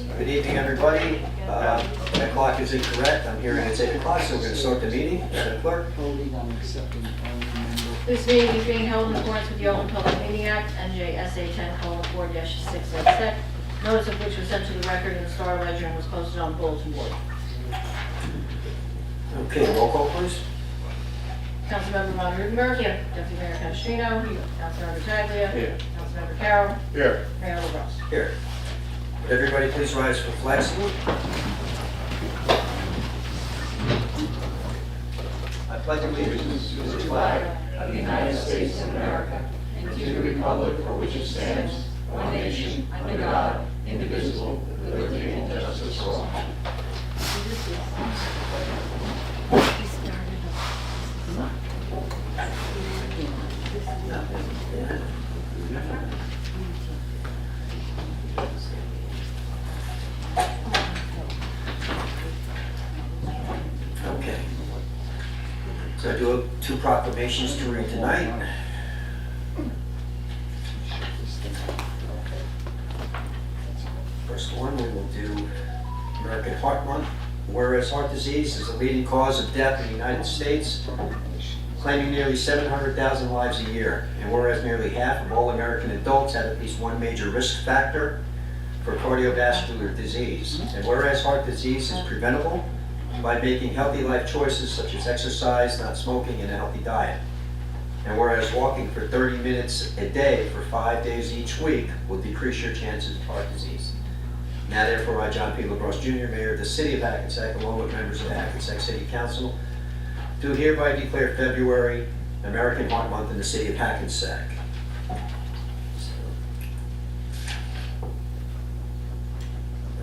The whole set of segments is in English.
Good evening, everybody. 10 o'clock is incorrect. I'm hearing it's 8 o'clock, so we're going to start the meeting. Madam Clerk. This meeting is being held in accordance with the Open Public Meeting Act, NJSA 10:4-6. Notice of which was sent to the record in the Star Ledger and was posted on the bulletin board. Okay, roll call, please. Councilmember Von Rudenberg. Here. Deputy Mayor Canestrino. Here. Councilmember Taglia. Here. Councilmember Carroll. Here. Mayor LaBrus. Here. Would everybody please rise for flag salute? I pledge allegiance to the flag of the United States of America and to the republic for which it stands, one nation, under God, indivisible, with liberty and justice for all. Okay. So I do have two proclamations to read tonight. First one, we will do American Heart Month. Whereas heart disease is the leading cause of death in the United States, claiming nearly 700,000 lives a year. And whereas nearly half of all American adults have at least one major risk factor for cardiovascular disease. And whereas heart disease is preventable by making healthy life choices such as exercise, not smoking, and a healthy diet. And whereas walking for 30 minutes a day for 5 days each week will decrease your chances of heart disease. Now therefore, I, John P. LaBrus Jr., Mayor of the City of Hackensack, along with members of the Hackensack City Council, do hereby declare February American Heart Month in the City of Hackensack.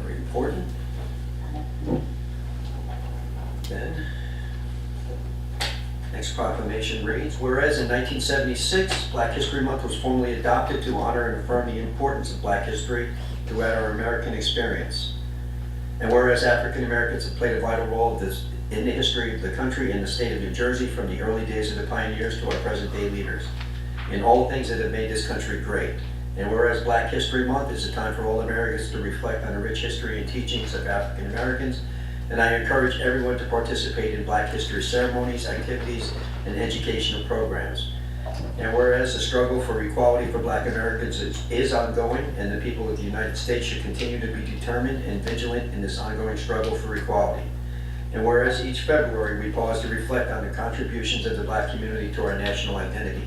Very important. Then, next proclamation reads, whereas in 1976, Black History Month was formally adopted to honor and affirm the importance of Black history throughout our American experience. And whereas African Americans have played a vital role in the history of the country and the state of New Jersey from the early days of the pioneers to our present day leaders, in all things that have made this country great. And whereas Black History Month is a time for all Americans to reflect on the rich history and teachings of African Americans, and I encourage everyone to participate in Black history ceremonies, activities, and educational programs. And whereas the struggle for equality for Black Americans is ongoing, and the people of the United States should continue to be determined and vigilant in this ongoing struggle for equality. And whereas each February we pause to reflect on the contributions of the Black community to our national identity.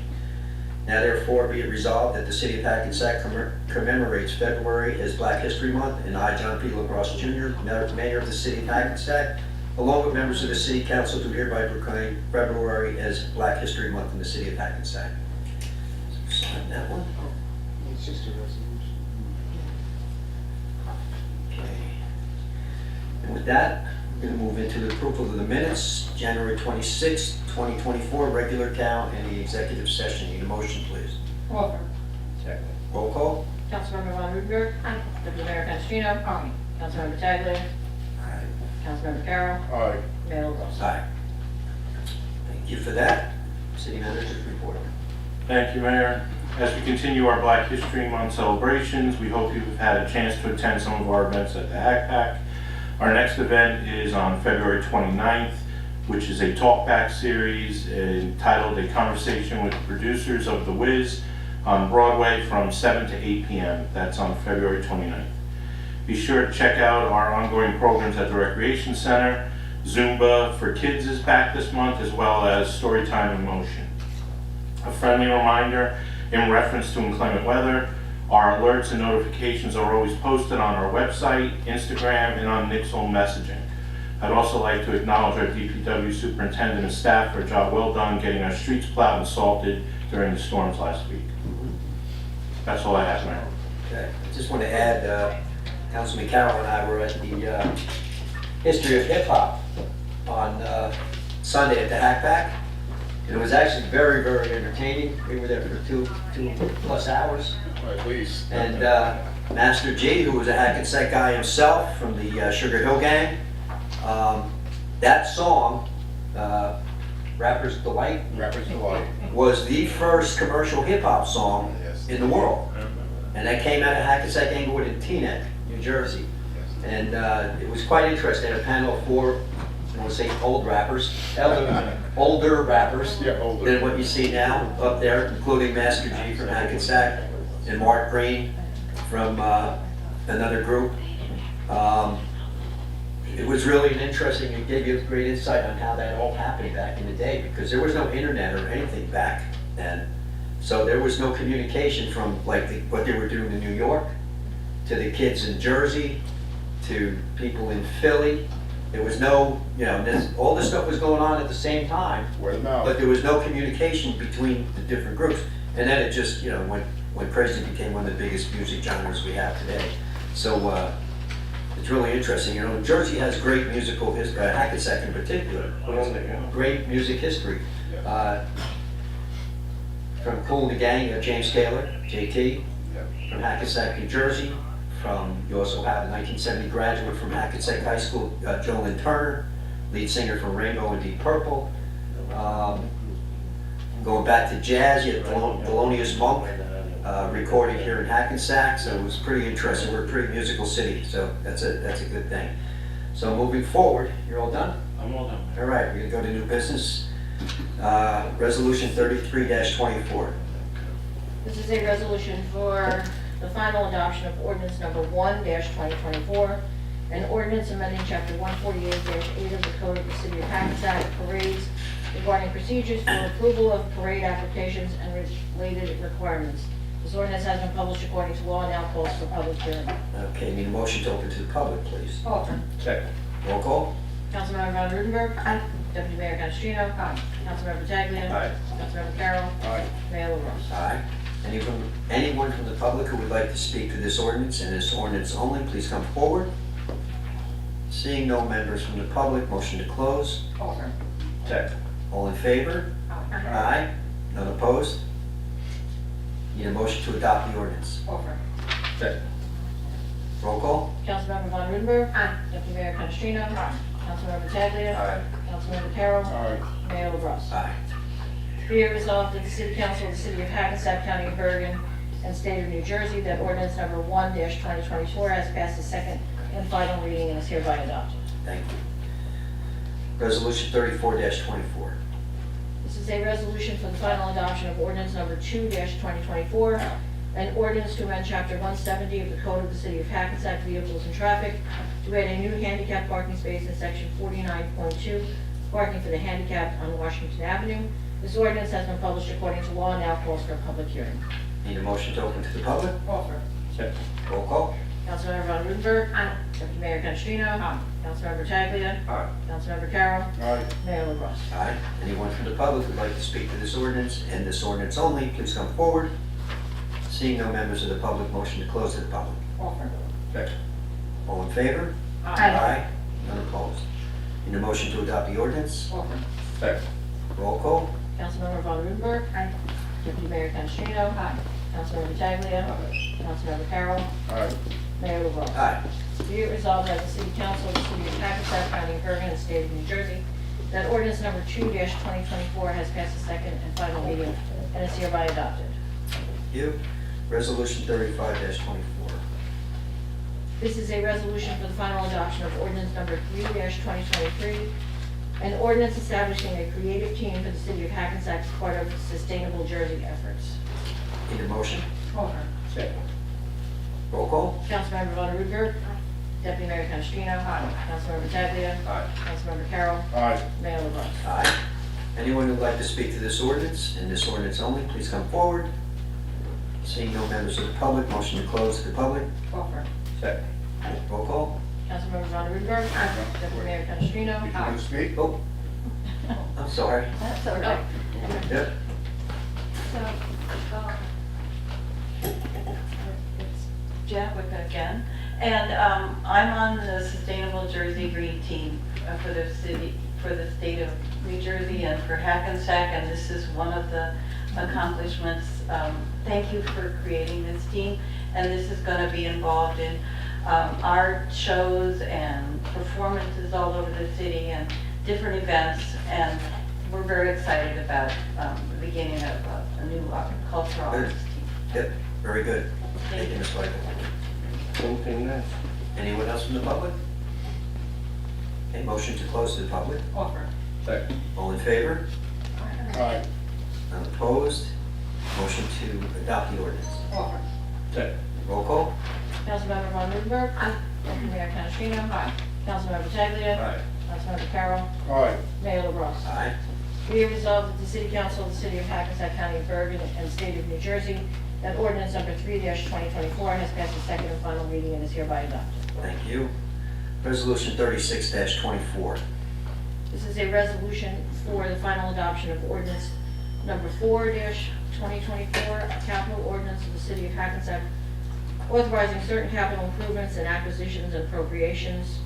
Now therefore be it resolved that the City of Hackensack commemorates February as Black History Month, and I, John P. LaBrus Jr., Mayor of the City of Hackensack, along with members of the City Council, do hereby proclaim February as Black History Month in the City of Hackensack. So sign that one. It's just a resolution. Okay. And with that, we're going to move into the approval of the minutes, January 26, 2024, regular count and the executive session. Need a motion, please. Offer. Second. Roll call. Councilmember Von Rudenberg. Aye. Deputy Mayor Canestrino. Aye. Councilmember Taglia. Aye. Councilmember Carroll. Aye. Mayor LaBrus. Aye. Thank you for that. City Manager's report. Thank you, Mayor. As we continue our Black History Month celebrations, we hope you've had a chance to attend some of our events at the Hackensack. Our next event is on February 29th, which is a talkback series entitled A Conversation with the Producers of The Wiz on Broadway from 7 to 8 p.m. That's on February 29th. Be sure to check out our ongoing programs at the Recreation Center. Zumba for Kids is back this month, as well as Storytime in Motion. A friendly reminder in reference to inclement weather, our alerts and notifications are always posted on our website, Instagram, and on Nixle messaging. I'd also like to acknowledge our DPW superintendent and staff for a job well done getting our streets plowed and salted during the storms last week. That's all I have, Mayor. Okay. I just want to add, Councilman Carroll and I were at the History of Hip Hop on Sunday at the Hackback. And it was actually very, very entertaining. We were there for two plus hours. Or at least. And Master G, who was a Hackensack guy himself from the Sugar Hill Gang, that song, Rapper's Delight, was the first commercial hip hop song Yes. in the world. I remember that. And that came out of Hackensack, Englewood, and Teaneck, New Jersey. Yes. And it was quite interesting. They had a panel of four, I want to say older rappers Yeah, older. than what you see now up there, including Master G from Hackensack and Mark Green from another group. It was really an interesting, it gave you a great insight on how that all happened back in the day, because there was no internet or anything back then. So there was no communication from like what they were doing in New York to the kids in Jersey to people in Philly. There was no, all this stuff was going on at the same time, Word of mouth. but there was no communication between the different groups. And then it just, went crazy, became one of the biggest music genres we have today. So it's really interesting. Jersey has great musical history, Hackensack in particular, great music history. From Kool and the Gang, you have James Taylor, JT, from Hackensack, New Jersey. You also have a 1970 graduate from Hackensack High School, Jolyn Turner, lead singer from Rainbow and Deep Purple. Going back to jazz, you have Thelonious Monk, recording here in Hackensack, so it was pretty interesting. We're a pretty musical city, so that's a good thing. So moving forward, you're all done? I'm all done. All right, we're gonna go to new business. Resolution 33-24. This is a resolution for the final adoption of ordinance number 1-2024, an ordinance amending chapter 148-8 of the Code of the City of Hackensack, parades, regarding procedures for approval of parade applications and related requirements. This ordinance has been published according to law and now calls for public hearing. Okay, need a motion to open to the public, please. Offer. Second. Roll call? Councilmember Von Rudenberg. Aye. Deputy Mayor Canestrino. Aye. Councilmember Pataglia. Aye. Councilmember Carroll. Aye. Mayor LaBrus. Aye. Anyone from the public who would like to speak to this ordinance and this ordinance only, please come forward. Seeing no members from the public, motion to close. Offer. Second. All in favor? Aye. None opposed? Need a motion to adopt the ordinance. Offer. Second. Roll call? Councilmember Von Rudenberg. Aye. Deputy Mayor Canestrino. Aye. Councilmember Pataglia. Aye. Councilmember Carroll. Aye. Mayor LaBrus. Aye. Be it resolved that the City Council of the City of Hackensack, County of Bergen, and State of New Jersey, that ordinance number 1-2024 has passed its second and final reading and is hereby adopted. Thank you. Resolution 34-24. This is a resolution for the final adoption of ordinance number 2-2024, an ordinance to amend chapter 170 of the Code of the City of Hackensack, Vehicles and Traffic, to add a new handicap parking space in section 49.2, parking for the handicapped on Washington Avenue. This ordinance has been published according to law and now calls for a public hearing. Need a motion to open to the public? Offer. Second. Roll call? Councilmember Von Rudenberg. Aye. Deputy Mayor Canestrino. Aye. Councilmember Pataglia. Aye. Councilmember Carroll. Aye. Mayor LaBrus. Aye. Anyone from the public who'd like to speak to this ordinance and this ordinance only, please come forward. Seeing no members of the public, motion to close to the public. Offer. Second. All in favor? Aye. None opposed. Need a motion to adopt the ordinance? Offer. Second. Roll call? Councilmember Von Rudenberg. Aye. Deputy Mayor Canestrino. Aye. Councilmember Pataglia. Aye. Councilmember Carroll. Aye. Mayor LaBrus. Aye. Be it resolved by the City Council of the City of Hackensack, County of Bergen, and State of New Jersey, that ordinance number 2-2024 has passed its second and final reading and is hereby adopted. Thank you. Resolution 35-24. This is a resolution for the final adoption of ordinance number 3-2023, an ordinance establishing a creative team for the City of Hackensack as part of Sustainable Jersey efforts. Need a motion? Offer. Second. Roll call? Councilmember Von Rudenberg. Deputy Mayor Canestrino. Aye. Councilmember Pataglia. Aye. Councilmember Carroll. Aye. Mayor LaBrus. Aye. Anyone who'd like to speak to this ordinance and this ordinance only, please come forward. Seeing no members of the public, motion to close to the public. Offer. Second. Roll call? Councilmember Von Rudenberg. Deputy Mayor Canestrino. Did you want to speak? Oh, I'm sorry. That's all right. Yep. It's Jawick again, and I'm on the Sustainable Jersey Green Team for the city, for the state of New Jersey and for Hackensack, and this is one of the accomplishments. Thank you for creating this team, and this is going to be involved in art shows and performances all over the city and different events, and we're very excited about the beginning of a new cultural arts team. Yep, very good. Thank you, Ms. White. Anything nice? Anyone else from the public? Okay, motion to close to the public. Offer. Second. All in favor? Aye. None opposed? Motion to adopt the ordinance. Offer. Second. Roll call? Councilmember Von Rudenberg. Deputy Mayor Canestrino. Aye. Councilmember Pataglia. Aye. Councilmember Carroll. Aye. Mayor LaBrus. Aye. Be it resolved that the City Council of the City of Hackensack County of Bergen and State of New Jersey, that ordinance number 3-2024 has passed its second and final reading and is hereby adopted. Thank you. Resolution 36-24. This is a resolution for the final adoption of ordinance number 4-2024, a capital ordinance of the City of Hackensack authorizing certain capital improvements and acquisitions and appropriations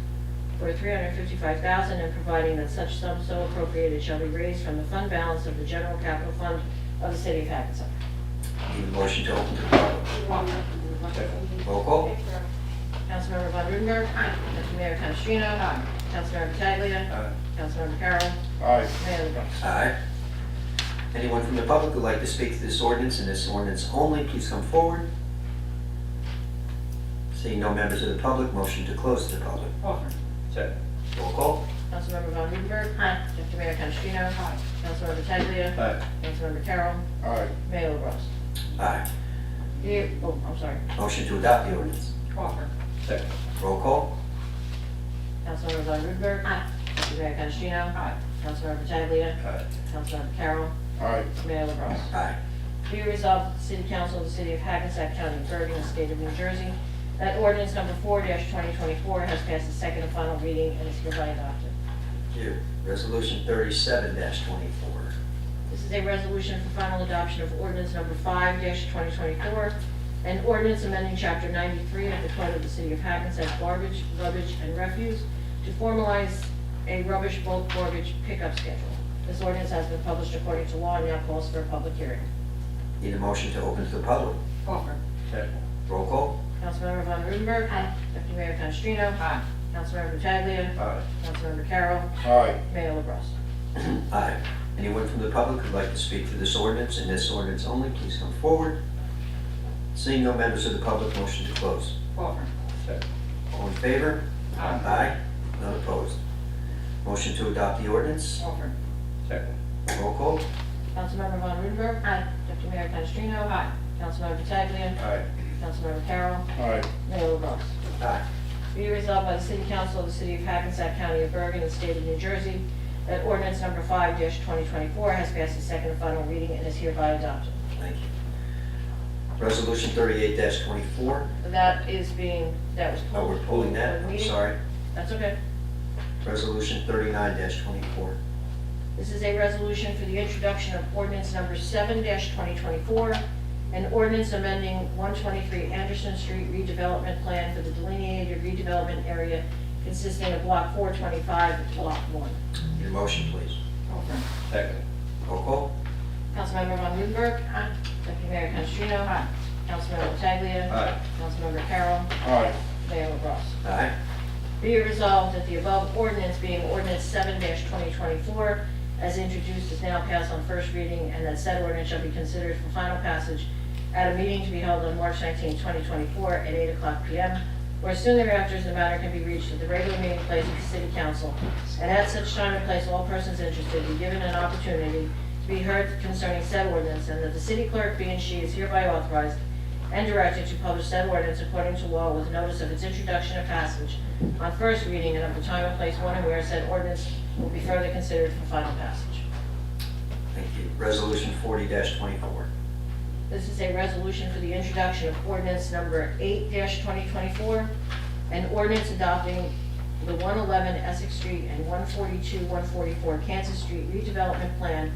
for $355,000 and providing that such sum so appropriated shall be raised from the fund balance of the general capital fund of the City of Hackensack. Need a motion to open to the public. Second. Roll call? Councilmember Von Rudenberg. Deputy Mayor Canestrino. Councilmember Pataglia. Aye. Councilmember Carroll. Aye. Mayor LaBrus. Aye. Anyone from the public who'd like to speak to this ordinance and this ordinance only, please come forward. Seeing no members of the public, motion to close to the public. Offer. Second. Roll call? Councilmember Von Rudenberg. Deputy Mayor Canestrino. Aye. Councilmember Pataglia. Aye. Councilmember Carroll. Aye. Mayor LaBrus. Aye. I'm sorry. Motion to adopt the ordinance. Offer. Second. Roll call? Councilmember Von Rudenberg. Deputy Mayor Canestrino. Aye. Councilmember Pataglia. Aye. Councilmember Carroll. Aye. Mayor LaBrus. Aye. Be it resolved that the City Council of the City of Hackensack County of Bergen and State of New Jersey, that ordinance number 4-2024 has passed its second and final reading and is hereby adopted. Thank you. Resolution 37-24. This is a resolution for final adoption of ordinance number 5-2024, an ordinance amending Chapter 93 of the Code of the City of Hackensack Garbage, Rubbish, and Refuse to formalize a rubbish bulk garbage pickup schedule. This ordinance has been published according to law and now calls for a public hearing. Need a motion to open to the public. Offer. Second. Roll call? Councilmember Von Rudenberg. Deputy Mayor Canestrino. Aye. Councilmember Pataglia. Aye. Councilmember Carroll. Aye. Mayor LaBrus. Aye. Anyone from the public who'd like to speak to this ordinance and this ordinance only, please come forward. Seeing no members of the public, motion to close. Offer. Second. All in favor? Aye. Aye. None opposed. Motion to adopt the ordinance. Offer. Second. Roll call? Councilmember Von Rudenberg. Deputy Mayor Canestrino. Aye. Councilmember Pataglia. Aye. Councilmember Carroll. Aye. Mayor LaBrus. Aye. Be it resolved by the City Council of the City of Hackensack County of Bergen and State of New Jersey that ordinance number 5-2024 has passed its second and final reading and is hereby adopted. Thank you. Resolution 38-24. That was pulled. Oh, we're pulling that, from the I'm meeting. sorry. That's okay. Resolution 39-24. This is a resolution for the introduction of ordinance number 7-2024, an ordinance amending 123 Anderson Street redevelopment plan for the delineated redevelopment area consisting of block 425 to block 1. Need a motion, please. Offer. Second. Roll call? Councilmember Von Rudenberg. Deputy Mayor Canestrino. Aye. Councilmember Pataglia. Aye. Councilmember Carroll. Aye. Mayor LaBrus. Aye. Be it resolved that the above ordinance being ordinance 7-2024 as introduced is now passed on first reading and that said ordinance shall be considered for final passage at a meeting to be held on March 19, 2024 at 8:00 p.m. or as soon thereafter as the matter can be reached at the regular meeting place of the City Council, and at such time and place all persons interested be given an opportunity to be heard concerning said ordinance, and that the city clerk be and she is hereby authorized and directed to publish said ordinance according to law with notice of its introduction and passage on first reading and of the time and place when and where said ordinance will be further considered for final passage. Thank you. Resolution 40-24. This is a resolution for the introduction of ordinance number 8-2024, an ordinance adopting the 111 Essex Street and 142-144 Kansas Street redevelopment plan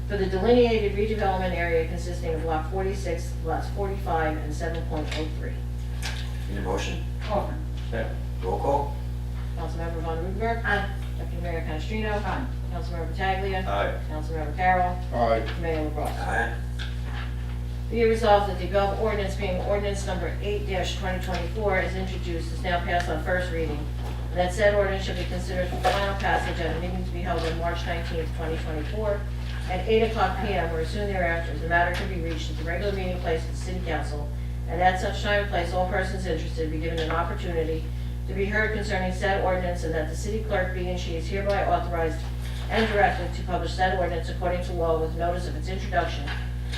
for the delineated redevelopment area consisting of block 46, lots 45, and 7.03. Need a motion? Offer. Second. Roll call? Councilmember Von Rudenberg. Deputy Mayor Canestrino. Aye. Councilmember Pataglia. Aye. Councilmember Carroll. Aye. Mayor LaBrus. Aye. Be it resolved that the above ordinance being ordinance number 8-2024 is introduced is now passed on first reading, and that said ordinance shall be considered for final passage at a meeting to be held on March 19, 2024 at 8:00 p.m. or as soon thereafter as the matter can be reached at the regular meeting place of the City Council, and at such time and place all persons interested be given an opportunity to be heard concerning said ordinance, and that the city clerk be and she is hereby authorized and directed to publish said ordinance according to law with notice of its introduction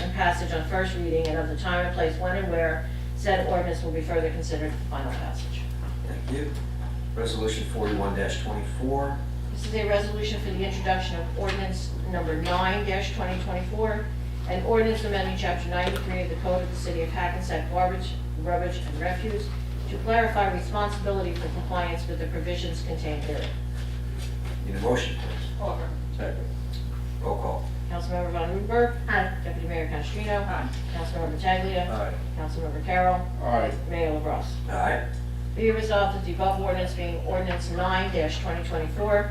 and passage on first reading, and of the time and place when and where said ordinance will be further considered for final passage. Thank you. Resolution 41-24. This is a resolution for the introduction of ordinance number 9-2024, an ordinance amending chapter 93 of the Code of the City of Hackensack Garbage, Rubbish, and Refuse to clarify responsibility for compliance with the provisions contained therein. Need a motion, please? Offer. Second. Roll call. Councilmember Von Rudenberg. Aye. Deputy Mayor Canestrino. Aye. Councilmember Pataglia. Aye. Councilmember Carroll. Aye. Mayor LaBrus. Aye. Be it resolved that the above ordinance being ordinance 9-2024,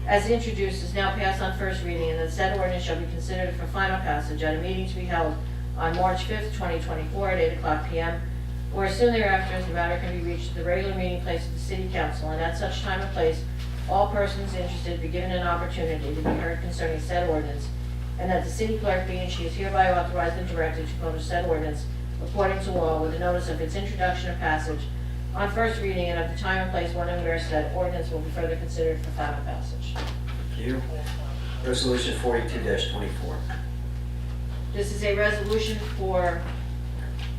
as introduced, is now passed on first reading, and that said ordinance shall be considered for final passage at a meeting to be held on March 5th, 2024, at 8:00 p.m., or as soon thereafter as the matter can be reached at the regular meeting place of the City Council, and at such time and place, all persons interested be given an opportunity to be heard concerning said ordinance, and that the city clerk be and she is hereby authorized and directed to publish said ordinance according to law with a notice of its introduction and passage on first reading, and of the time and place when and where said ordinance will be further considered for final passage. Thank you. Resolution 42-24. This is a resolution for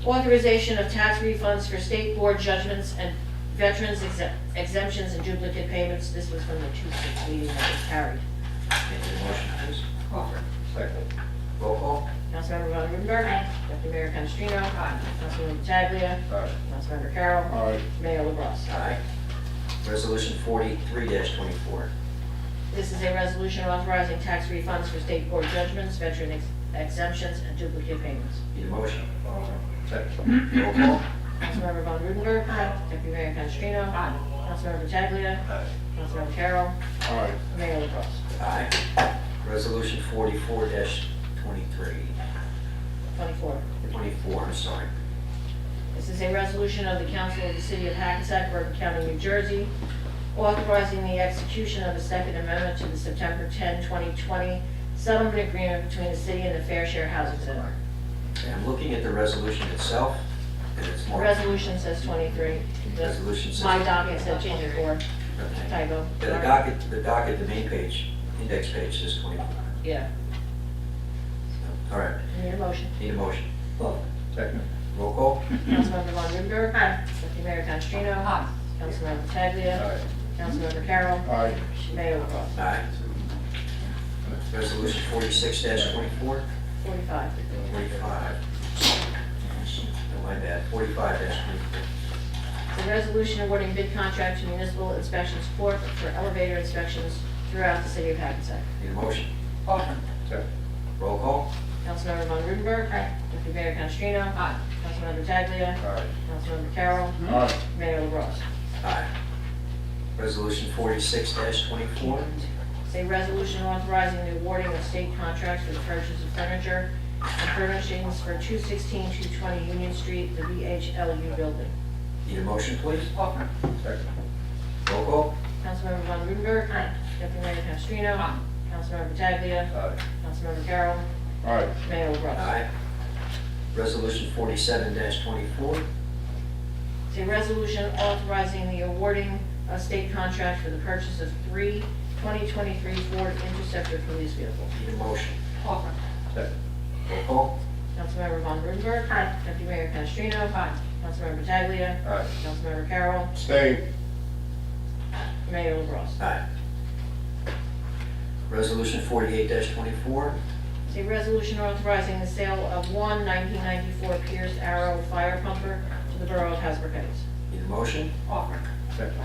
authorization of tax refunds for state board judgments and veterans exemptions and duplicate payments. This was from the 2/6 meeting that was carried. Need a motion, please? Offer. Second. Roll call. Councilmember Von Rudenberg. Aye. Deputy Mayor Canestrino. Aye. Councilmember Pataglia. Aye. Councilmember Carroll. Aye. Mayor LaBrus. Aye. Resolution 43-24. This is a resolution authorizing tax refunds for state board judgments, veteran exemptions, and duplicate payments. Need a motion? Second. Roll call. Councilmember Von Rudenberg. Aye. Deputy Mayor Canestrino. Aye. Councilmember Pataglia. Aye. Councilmember Carroll. Aye. Mayor LaBrus. Aye. Resolution 44-23. 24. 24, I'm sorry. This is a resolution of the Council of the City of Hackensack, Bergen County, New Jersey, authorizing the execution of the Second Amendment to the September 10, 2020 settlement agreement between the city and the Fair Share Housing Center. Okay, I'm looking at the resolution itself, and it's The marked. resolution says 23. Resolution says. My docket said 24. Okay. Typo. Yeah, the docket, the main page, index page says 24. Yeah. All right, Need a motion. need a motion. Second. Roll call. Councilmember Von Rudenberg. Deputy Mayor Canestrino. Aye. Councilmember Pataglia. Aye. Councilmember Carroll. Aye. Mayor LaBrus. Aye. Resolution 46-24. 45. 45. Oh, my bad, 45-24. The resolution awarding bid contract to Municipal Inspections Corp. for elevator inspections throughout the city of Hackensack. Need a motion. Offer. Second. Roll call. Councilmember Von Rudenberg. Deputy Mayor Canestrino. Aye. Councilmember Pataglia. Aye. Councilmember Carroll. Aye. Mayor LaBrus. Aye. Resolution 46-24. It's a resolution authorizing the awarding of state contracts for the purchase of furniture and furnishings for 216-220 Union Street, the VHLU building. Need a motion, please? Offer. Second. Roll call. Councilmember Von Rudenberg. Deputy Mayor Canestrino. Aye. Councilmember Pataglia. Aye. Councilmember Carroll. Aye. Mayor LaBrus. Aye. Resolution 47-24. It's a resolution authorizing the awarding of state contract for the purchase of 3 2023 Ford Interceptor police vehicles. Need a motion. Offer. Second. Roll call. Councilmember Von Rudenberg. Deputy Mayor Canestrino. Aye. Councilmember Pataglia. Aye. Councilmember Carroll. Stay. Mayor LaBrus. Aye. Resolution 48-24. It's a resolution authorizing the sale of one 1994 Pierce Arrow fire pumper to the Borough of Hasbrook Heights. Need a motion. Offer. Second.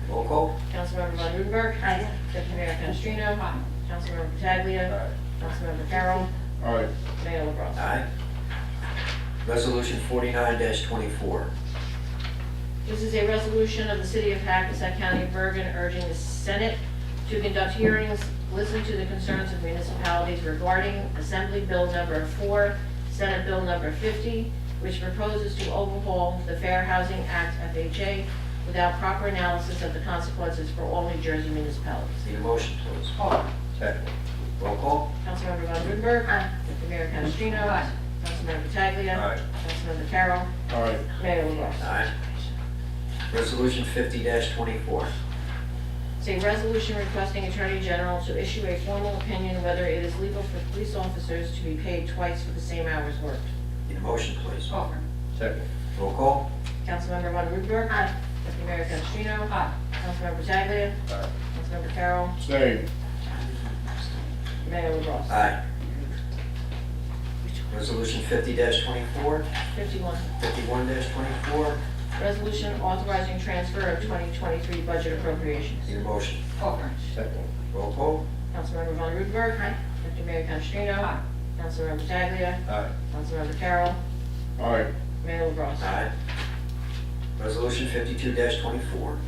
Roll call. Councilmember Von Rudenberg. Deputy Mayor Canestrino. Aye. Councilmember Pataglia. Aye. Councilmember Carroll. Aye. Mayor LaBrus. Aye. Resolution 49-24. This is a resolution of the City of Hackensack County of Bergen urging the Senate to conduct hearings, listen to the concerns of municipalities regarding Assembly Bill Number 4, Senate Bill Number 50, which proposes to overhaul the Fair Housing Act FHA without proper analysis of the consequences for all New Jersey municipalities. Need a motion, please. Offer. Second. Roll call. Councilmember Von Rudenberg. Deputy Mayor Canestrino. Aye. Councilmember Pataglia. Aye. Councilmember Carroll. Aye. Mayor LaBrus. Aye. Resolution 50-24. It's a resolution requesting Attorney General to issue a formal opinion whether it is legal for police officers to be paid twice for the same hours worked. Need a motion, please. Offer. Second. Roll call. Councilmember Von Rudenberg. Aye. Deputy Mayor Canestrino. Aye. Councilmember Pataglia. Aye. Councilmember Carroll. Abstain. Mayor LaBrus. Aye. Resolution 50-24. 51. 51-24. Resolution authorizing transfer of 2023 budget appropriations. Need a motion. Offer. Second. Roll call. Councilmember Von Rudenberg. Deputy Mayor Canestrino. Aye. Councilmember Pataglia. Aye. Councilmember Carroll. Aye. Mayor LaBrus. Aye. Resolution 52-24.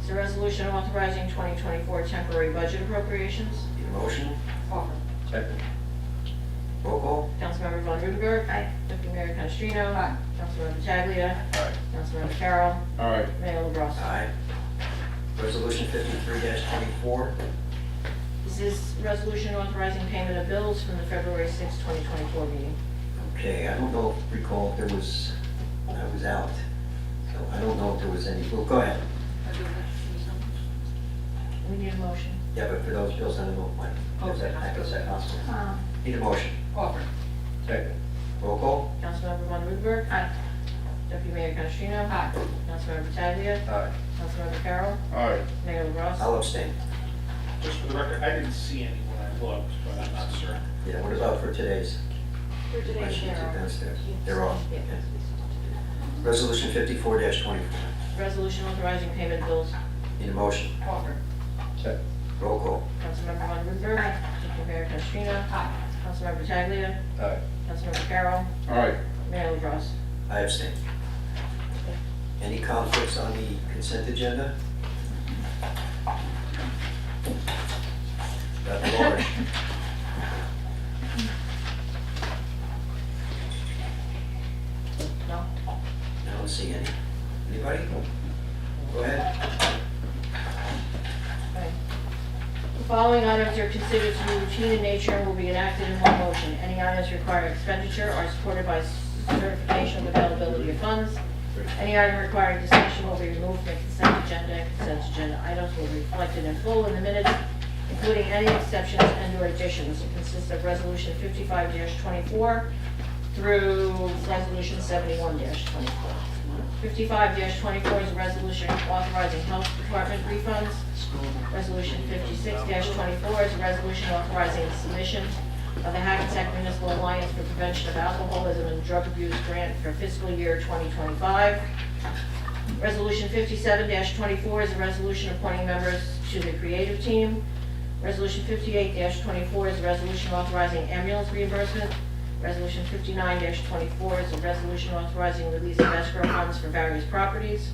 It's a resolution authorizing 2024 temporary budget appropriations. Need a motion. Offer. Second. Roll call. Councilmember Von Rudenberg. Deputy Mayor Canestrino. Aye. Councilmember Pataglia. Aye. Councilmember Carroll. Aye. Mayor LaBrus. Aye. Resolution 53-24. This is resolution authorizing payment of bills from the February 6, 2024 meeting. Okay, I don't know, recall if there was, I was out, so I don't know if there was any, well, go ahead. We need a motion. Yeah, but for those bills, I don't know when. Is that Hackensack Hospital? Need a motion. Offer. Second. Roll call. Councilmember Von Rudenberg. Aye. Deputy Mayor Canestrino. Aye. Councilmember Pataglia. Aye. Councilmember Carroll. Aye. Mayor LaBrus. I'll abstain. Just for the record, I didn't see any when I looked, but I'm not certain. Yeah, what about for today's? For My today's sheets are mayor. downstairs. They're off. Yeah. Okay. Resolution 54-24. Resolution authorizing payment of bills. Need a motion. Offer. Second. Roll call. Councilmember Von Rudenberg. Deputy Mayor Canestrino. Aye. Councilmember Pataglia. Aye. Councilmember Carroll. Aye. Mayor LaBrus. I abstain. Any conflicts on the consent agenda? Got the large. No? I don't see any. Anybody? Go ahead. Okay. The following items are considered to be routine in nature and will be enacted in one motion. Any items requiring expenditure are supported by certification of availability of funds. Any item requiring discussion will be removed from the consent agenda. Consent agenda items will be reflected in full in the minutes, including any exceptions and/or additions. It consists of Resolution 55-24 through Resolution 71-24. 55-24 is a resolution authorizing health department refunds. Resolution 56-24 is a resolution authorizing the submission of the Hackensack Municipal Alliance for Prevention of Alcoholism and Drug Abuse Grant for fiscal year 2025. Resolution 57-24 is a resolution appointing members to the creative team. Resolution 58-24 is a resolution authorizing ambulance reimbursement. Resolution 59-24 is a resolution authorizing release of escrow funds for various properties.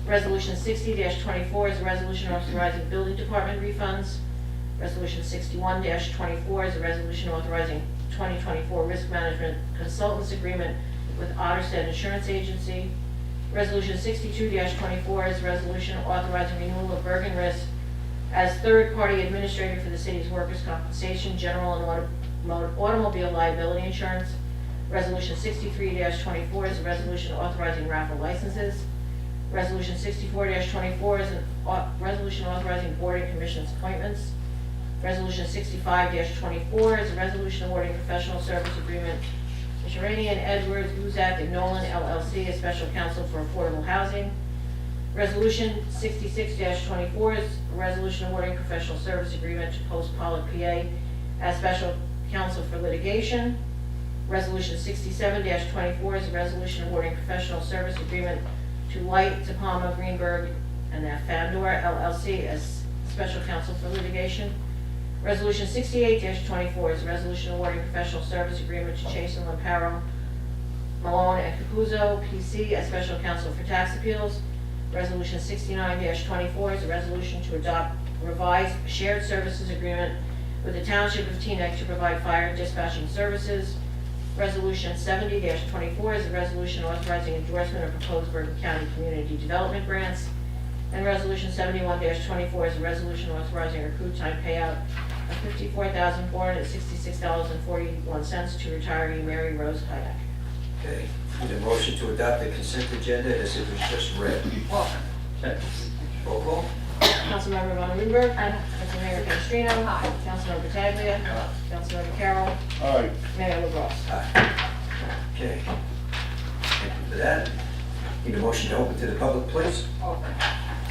Resolution 60-24 is a resolution authorizing building department refunds. Resolution 61-24 is a resolution authorizing 2024 risk management consultants agreement with Otterstead Insurance Agency. Resolution 62-24 is a resolution authorizing renewal of Bergen Risk as third-party administrator for the city's workers' compensation, general and automobile liability insurance. Resolution 63-24 is a resolution authorizing raffle licenses. Resolution 64-24 is a resolution authorizing board and commissions appointments. Resolution 65-24 is a resolution awarding professional service agreement to Sharanian, Edwards, Uzak, and Nolan LLC as special counsel for affordable housing. Resolution 66-24 is a resolution awarding professional service agreement to Post Pollock, PA as special counsel for litigation. Resolution 67-24 is a resolution awarding professional service agreement to Light, Topama, Greenberg, and Fandor LLC as special counsel for litigation. Resolution 68-24 is a resolution awarding professional service agreement to Chasen, Lamparo, Malone, and Capuzzo, PC, as special counsel for tax appeals. Resolution 69-24 is a resolution to adopt revised shared services agreement with the Township of Teaneck to provide fire dispatching services. Resolution 70-24 is a resolution authorizing endorsement of proposed Bergen County community development grants. And Resolution 71-24 is a resolution authorizing accrued time payout of $54,466.41 to retiree Mary Rose Hydak. Okay, need a motion to adopt the consent agenda as it was just read. Offer. Second. Roll call? Councilmember Von Rudenberg. Vice Mayor Canestrino. Councilmember Pataglia. Councilmember Carroll. Aye. Mayor LaBrus. Aye. Okay. Thank you for that. Need a motion to open to the public, please? Offer.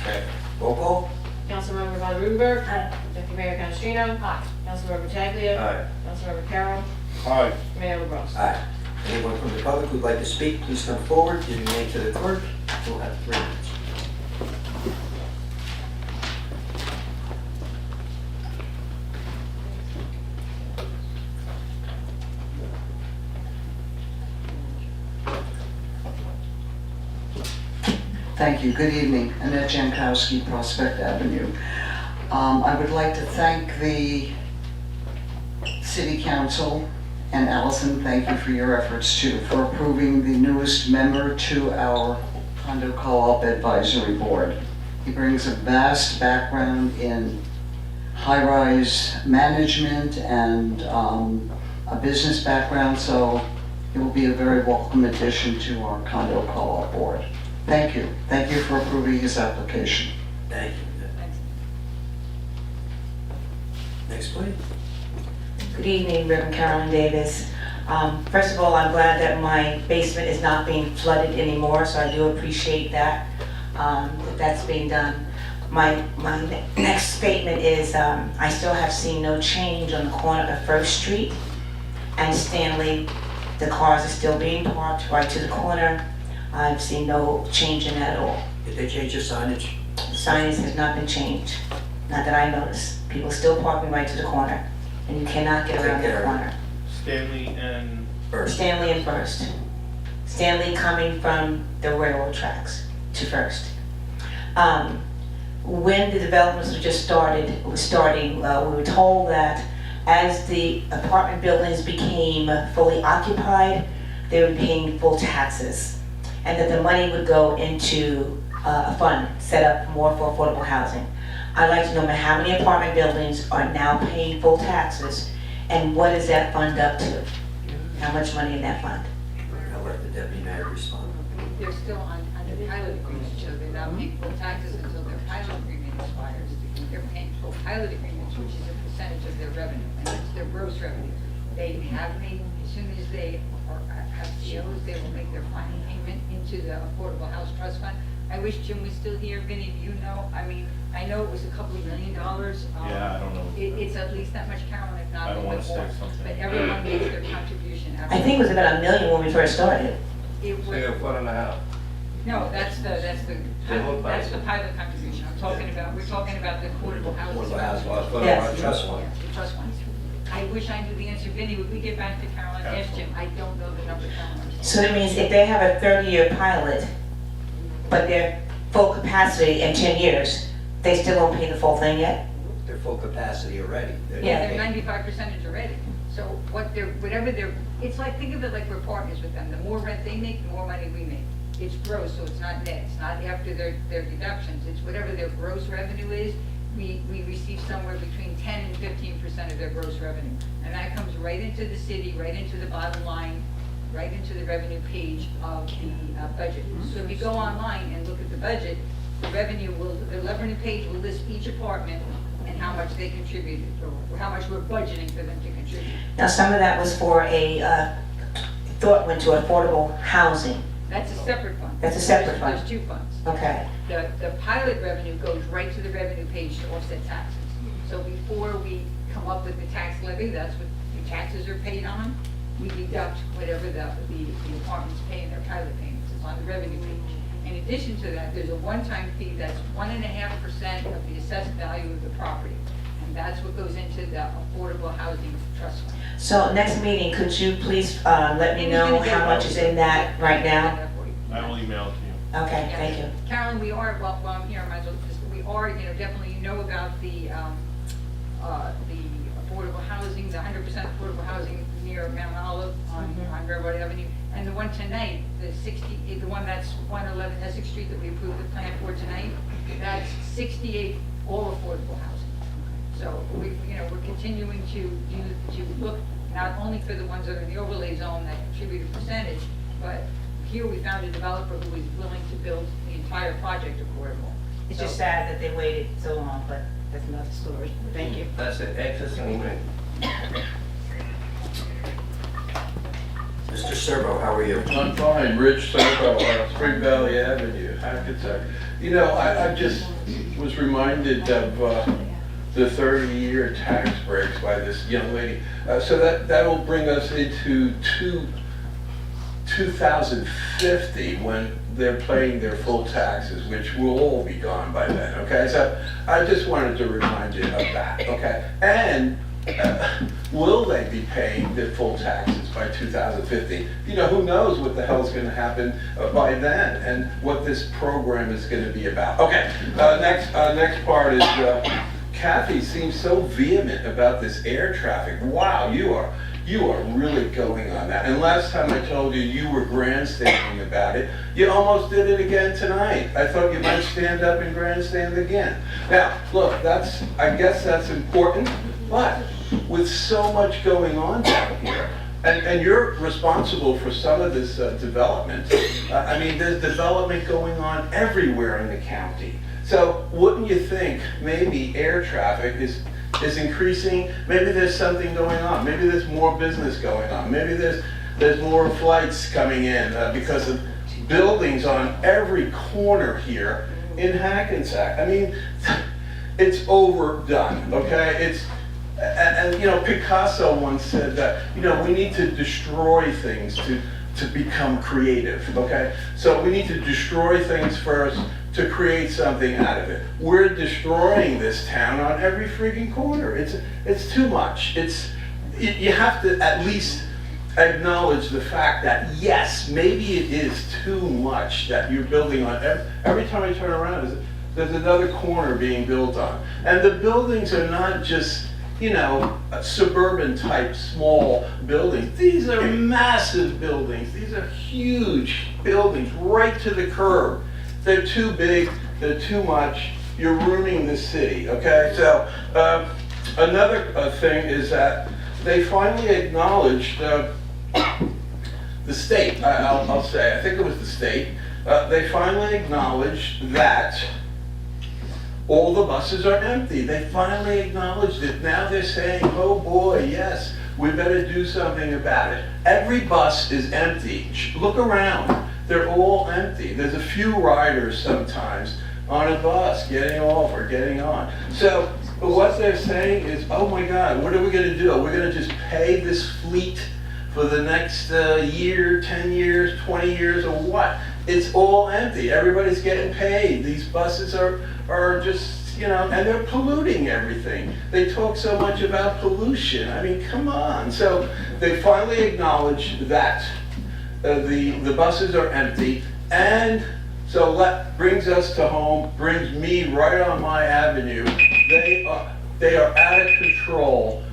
Second. Roll call? Councilmember Von Rudenberg. Deputy Mayor Canestrino. Councilmember Pataglia. Aye. Councilmember Carroll. Aye. Mayor LaBrus. Aye. Anyone from the public who'd like to speak, please come forward, give your name to the clerk. We'll have 3 minutes. Thank you. Good evening. Annette Jankowski, Prospect Avenue. I would like to thank the City Council and Allison, thank you for your efforts too, for approving the newest member to our condo co-op advisory board. He brings a vast background in high-rise management and a business background, so it will be a very welcome addition to our condo co-op board. Thank you. Thank you for approving his application. Thank you. Next, please. Good evening, Reverend Carolyn Davis. First of all, I'm glad that my basement is not being flooded anymore, so I do appreciate that, that's being done. My next statement is, I still have seen no change on the corner of First Street and Stanley. The cars are still being parked right to the corner. I've seen no change in that at all. Did they change your signage? The signage has not been changed, not that I noticed. People still parking right to the corner, and you cannot get around the corner. Stanley and First. Stanley and First. Stanley coming from the railroad tracks to First. When the developments were just starting, we were told that as the apartment buildings became fully occupied, they were paying full taxes, and that the money would go into a fund set up more for affordable housing. I'd like to know how many apartment buildings are now paying full taxes, and what is that fund up to? How much money in that fund? I'll let the deputy mayor respond. They're still under pilot agreement, so they're not paying full taxes until their pilot agreement expires. They're paying full pilot agreements, which is a percentage of their revenue, and it's their gross revenue. They have made, as soon as they have COs, they will make their final payment into the Affordable House Trust Fund. I wish Jim was still here. Vinny, do you know? I mean, I know it was a couple of $1 million. Yeah, I don't know. It's at least that much, Carolyn, if not I a don't little want bit to more. say something. But everyone makes their contribution. I think it was about $1 million when we first started. It was, Say a foot and a half. no, that's the whole pilot contribution. We're talking about the affordable housing. Affordable housing. Well, foot and a Yes. half. Trust fund. Yeah, the trust funds. I wish I knew the answer. Vinny, would we get back to Carolyn? Ask Jim. I don't know the number, Carolyn. So that means if they have a 30-year pilot, but they're full capacity in 10 years, they still don't pay the full thing yet? They're full capacity already. Yeah. They're 95% already. So whatever they're, it's like, think of it like we're partners with them. The more rent they make, the more money we make. It's gross, so it's not net. It's not after their deductions. It's whatever their gross revenue is. We receive somewhere between 10 and 15% of their gross revenue. And that comes right into the city, right into the bottom line, right into the revenue page of the budget. So if you go online and look at the budget, the revenue page will list each apartment and how much they contributed, or how much we're budgeting for them to contribute. Now, some of that was for thought went to affordable housing. That's a separate fund. That's a separate fund. There's 2 funds. Okay. The pilot revenue goes right to the revenue page to offset taxes. So before we come up with the tax levy, that's what the taxes are paid on, we deduct whatever the apartments pay in their pilot payments. It's on the revenue page. In addition to that, there's a one-time fee that's 1.5% of the assessed value of the property. And that's what goes into the Affordable Housing Trust Fund. So next meeting, could you please let me know how much is in that right now? I will email it to you. Okay, thank you. Carolyn, we are, well, I'm here, I might as well just, we are, definitely, about the affordable housing, the 100% affordable housing near Mount Olive on Railroad Avenue, and the one tonight, the one that's 111 Essex Street that we approved the plan for tonight, that's 68 all affordable housing. So we're continuing to look not only for the ones that are in the overlay zone that contribute a percentage, but here we found a developer who was willing to build the entire project affordable. It's just sad that they waited so long, but that's another story. Thank you. That's it, access and movement. Mr. Serbo, how are you? I'm fine, Rich Serbo, Spring Valley Avenue, Hackensack. You know, I just was reminded of the 30-year tax breaks by this young lady. So that will bring us into 2050 when they're paying their full taxes, which will all be gone by then, okay? So I just wanted to remind you of that, okay? And will they be paying their full taxes by 2050? You know, who knows what the hell's gonna happen by then and what this program is gonna be about. Okay, next part is, Kathy seems so vehement about this air traffic. Wow, you are really going on that. And last time I told you you were grandstanding about it, you almost did it again tonight. I thought you might stand up and grandstand again. Now, look, I guess that's important, but with so much going on down here, and you're responsible for some of this development. I mean, there's development going on everywhere in the county. So wouldn't you think maybe air traffic is increasing? Maybe there's something going on. Maybe there's more business going on. Maybe there's more flights coming in because of buildings on every corner here in Hackensack. I mean, it's overdone, okay? And you know, Picasso once said that, you know, we need to destroy things to become creative, okay? So we need to destroy things first to create something out of it. We're destroying this town on every freaking corner. It's too much. You have to at least acknowledge the fact that yes, maybe it is too much that you're building on. Every time I turn around, there's another corner being built on. And the buildings are not just, you know, suburban type small buildings. These are massive buildings. These are huge buildings right to the curb. They're too big, they're too much, you're ruining the city, okay? So another thing is that they finally acknowledged, the state, I'll say, I think it was the state, they finally acknowledged that all the buses are empty. They finally acknowledged it. Now they're saying, oh boy, yes, we better do something about it. Every bus is empty. Look around. They're all empty. There's a few riders sometimes on a bus getting off or getting on. So what they're saying is, oh my God, what are we going to do? We're going to just pay this fleet for the next year, 10 years, 20 years, or what? It's all empty. Everybody's getting paid. These buses are just, you know, and they're polluting everything. They talk so much about pollution. I mean, come on. So they finally acknowledged that the buses are empty, and so that brings us to home, brings me right on my avenue. They are out of control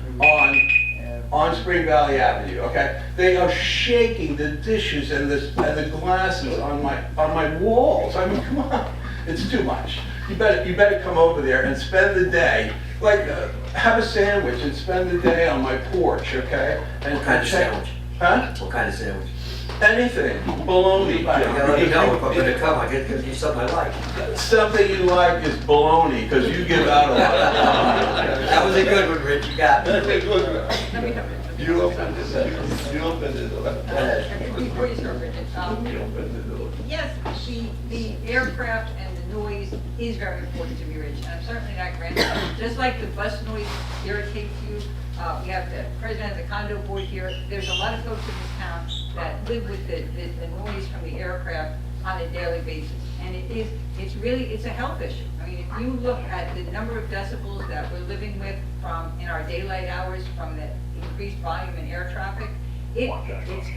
on Spring Valley Avenue, okay? They are shaking the dishes and the glasses on my walls. I mean, come on, it's too much. You better come over there and spend the day, like have a sandwich and spend the day on my porch, okay? And What kind of check- sandwich? Huh? What kind of sandwich? Anything, bologna. Let me know if I'm gonna come, I get to give you something I like. Something you like is bologna, because you give out a lot of bologna. That was a good one, Rich, you got Let it. me have it. You opened it. You opened it. Before you start, Bridget, You opened it. yes, the aircraft and the noise is very important to me, Rich, and I'm certainly not granted. Just like the bus noise irritates you, we have the president of the condo board here. There's a lot of folks in this town that live with the noise from the aircraft on a daily basis. And it's a health issue. I mean, if you look at the number of decibels that we're living with in our daylight hours from the increased volume in air traffic, it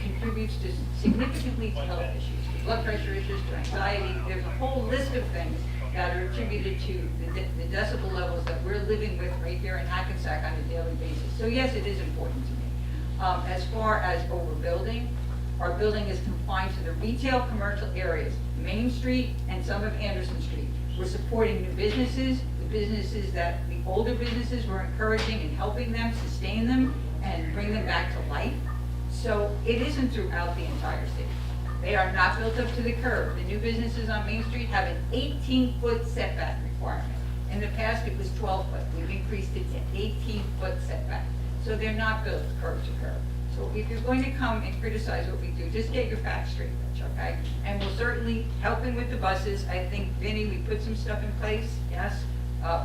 contributes to significantly to health issues, to blood pressure issues, to anxiety. There's a whole list of things that are attributed to the decibel levels that we're living with right here in Hackensack on a daily basis. So yes, it is important to me. As far as overbuilding, our building is confined to the retail commercial areas, Main Street and some of Anderson Street. We're supporting new businesses, the businesses that the older businesses we're encouraging and helping them, sustain them, and bring them back to life. So it isn't throughout the entire city. They are not built up to the curb. The new businesses on Main Street have an 18-foot setback requirement. In the past, it was 12 foot. We've increased it to 18-foot setback. So they're not built curb to curb. So if you're going to come and criticize what we do, just get your facts straight, Rich, okay? And we'll certainly help in with the buses. I think, Vinnie, we put some stuff in place, yes?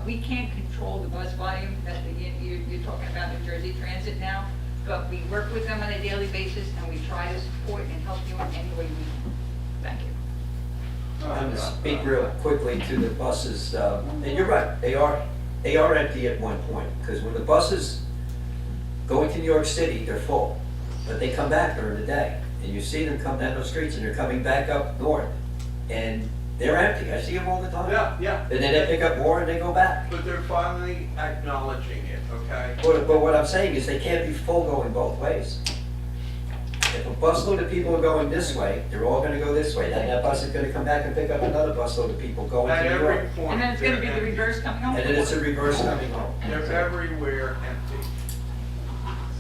We can't control the bus volume that you're talking about New Jersey Transit now, but we work with them on a daily basis and we try to support and help you in any way we can. Thank you. I'm going to speak real quickly to the buses, and you're right, they are empty at one point, because when the buses go into New York City, they're full, but they come back during the day, and you see them come down those streets, and they're coming back up north, and they're empty, I see them all the time. Yeah, And then they pick up more and they go back. but they're finally acknowledging it, okay? But what I'm saying is they can't be full going both ways. If a busload of people are going this way, they're all gonna go this way, then that bus is gonna come back and pick up another busload of people going At to New every York. point. And then it's gonna be they're the empty. reverse coming home. And then it's a reverse coming home. They're everywhere empty.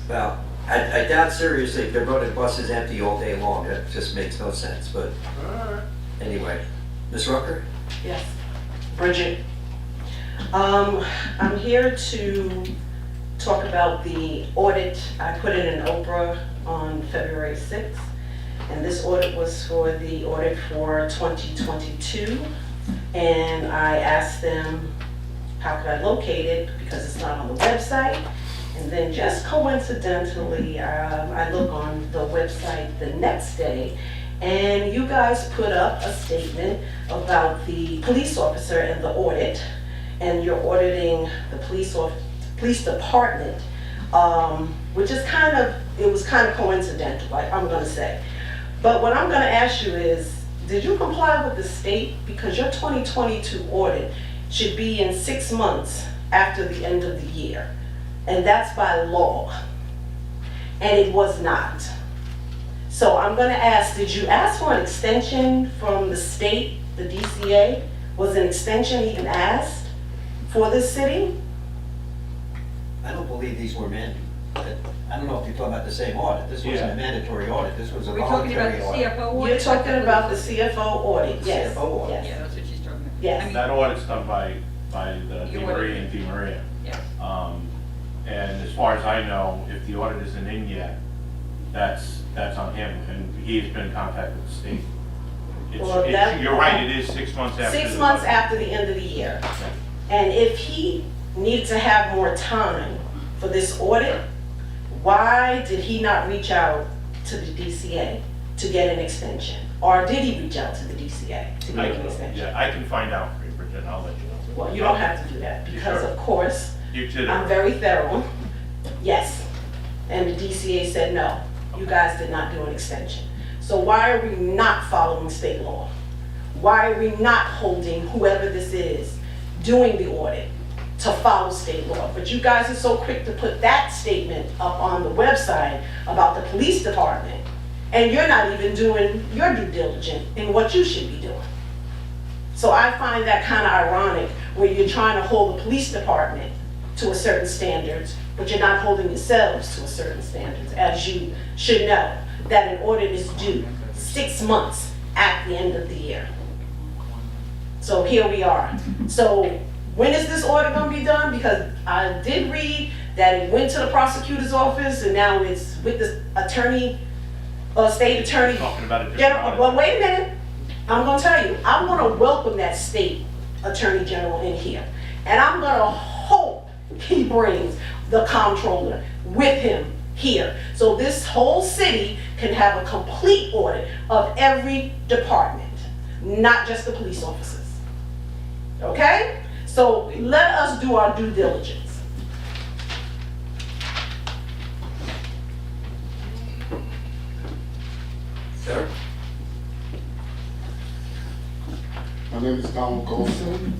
Well, I doubt seriously if they're running buses empty all day long, that just makes no sense, but All right. anyway. Ms. Rucker? Yes, Bridget. I'm here to talk about the audit. I put in an Oprah on February 6th, and this audit was for the audit for 2022. And I asked them, how could I locate it, because it's not on the website. And then just coincidentally, I look on the website the next day, and you guys put up a statement about the police officer and the audit, and you're auditing the police department, which is it was kind of coincidental, I'm gonna say. But what I'm gonna ask you is, did you comply with the state? Because your 2022 audit should be in 6 months after the end of the year, and that's by law, and it was not. So I'm gonna ask, did you ask for an extension from the state, the DCA? Was an extension even asked for this city? I don't believe these were mandated. I don't know if you're talking about the same audit. This wasn't Yeah. a mandatory audit, this was a We're talking about voluntary the audit. CFO audit? You're talking about the CFO audit, yes. CFO audit. Yeah, Yes, that's what she's talking about. Yes. I mean, That audit's done by the You Di audit. Maria and Di Maria. yes. And as far as I know, if the audit isn't in yet, that's on him, and he's been in contact with the state. Well, that- You're right, it is 6 months after. 6 months after the end of the year. And if he needed to have more time for this audit, why did he not reach out to the DCA to get an extension? Or did he reach out to the DCA to I get an can- extension? Yeah, I can find out for you, Bridget, and I'll let you know. Well, you don't have to do that, because Sure. of course, You did I'm it. very thorough. Yes. And the DCA said, no, you guys did not do an extension. So why are we not following state law? Why are we not holding whoever this is doing the audit to follow state law? But you guys are so quick to put that statement up on the website about the police department, and you're not even doing your due diligence in what you should be doing. So I find that kind of ironic, where you're trying to hold the police department to a certain standards, but you're not holding yourselves to a certain standards, as you should know, that an audit is due 6 months at the end of the year. So here we are. So when is this audit gonna be done? Because I did read that it went to the prosecutor's office, and now it's with the attorney, state attorney. Talking about a different General, audit. well, wait a minute. I'm gonna tell you, I'm gonna welcome that state attorney general in here. And I'm gonna hope he brings the comptroller with him here. So this whole city can have a complete audit of every department, not just the police officers. Okay? So let us do our due diligence. Sir? My name is Donald Golson.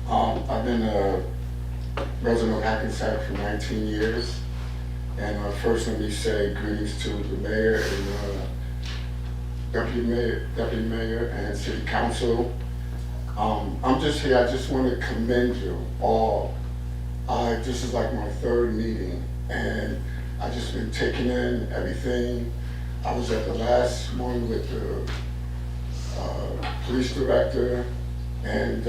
I've been a resident of Hackensack for 19 years. And first let me say greetings to the mayor and deputy mayor and city council. I'm just here, I just want to commend you all. This is like my third meeting, and I've just been taking in everything. I was at the last one with the police director, and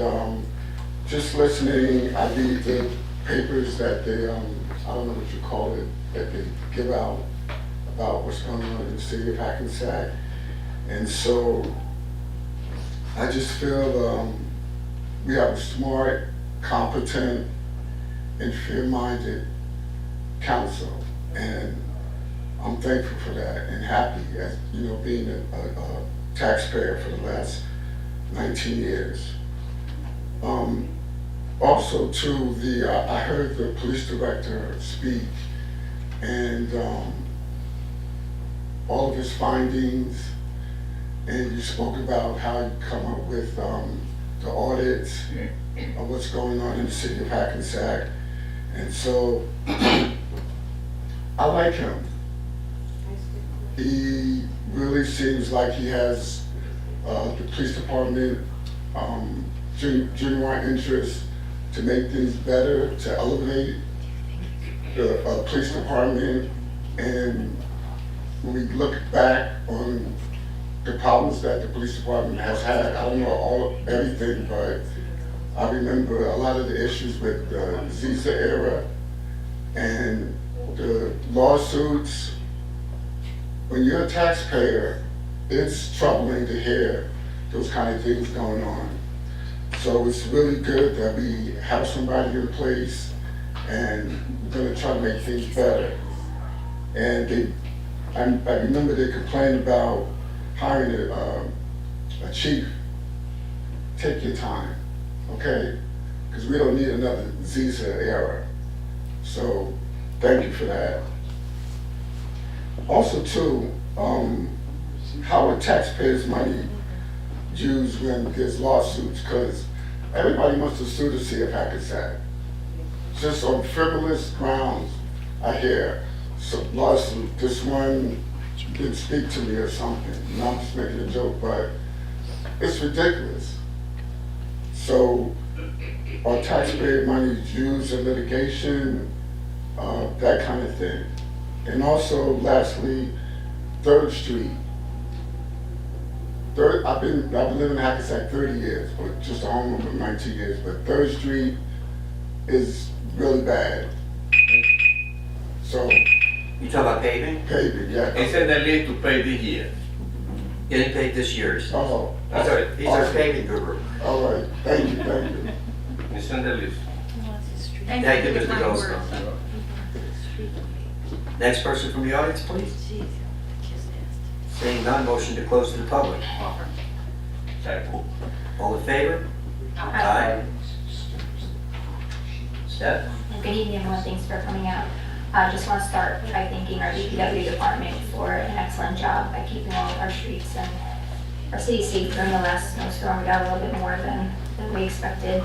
just listening, I read the papers that they, I don't know what you call it, that they give out about what's going on in the city of Hackensack. And so I just feel we have a smart, competent, and fair-minded council. And I'm thankful for that and happy, as you know, being a taxpayer for the last 19 years. Also, too, I heard the police director speak, and all of his findings, and you spoke about how you come up with the audits of what's going on in the city of Hackensack. And so I like him. He really seems like he has the police department genuine interest to make things better, to elevate the police department. And when we look back on the problems that the police department has had, I don't know everything, but I remember a lot of the issues with the Visa era and the lawsuits. When you're a taxpayer, it's troubling to hear those kind of things going on. So it's really good that we have somebody in place, and we're gonna try to make things better. And I remember they complained about hiring a chief. Take your time, okay? Because we don't need another Visa era. So thank you for that. Also too, how are taxpayers' money used when there's lawsuits? Because everybody wants to sue the city of Hackensack. Just on frivolous grounds, I hear some lawsuit, this one didn't speak to me or something. And I'm just making a joke, but it's ridiculous. So are taxpayer money used in litigation, that kind of thing? And also, lastly, 3rd Street. I've been living in Hackensack 30 years, but just a homeowner for 19 years. But 3rd Street is really bad. So You talk about paving? paving, yeah. It's in the list to pay this year. Getting paid this year. He's Oh, our paving guru. all right. Thank you, thank you. It's in the list. Thank you, Mr. Goldstone. Next person from the audience, please. Seeing none, motion to close to the public. Offer. Second. All in favor? Aye. Steph? Good evening, everyone. Thanks for coming out. I just want to start by thanking our DPW department for an excellent job by keeping all of our streets and our city safe during the last snowstorm. We got a little bit more than we expected.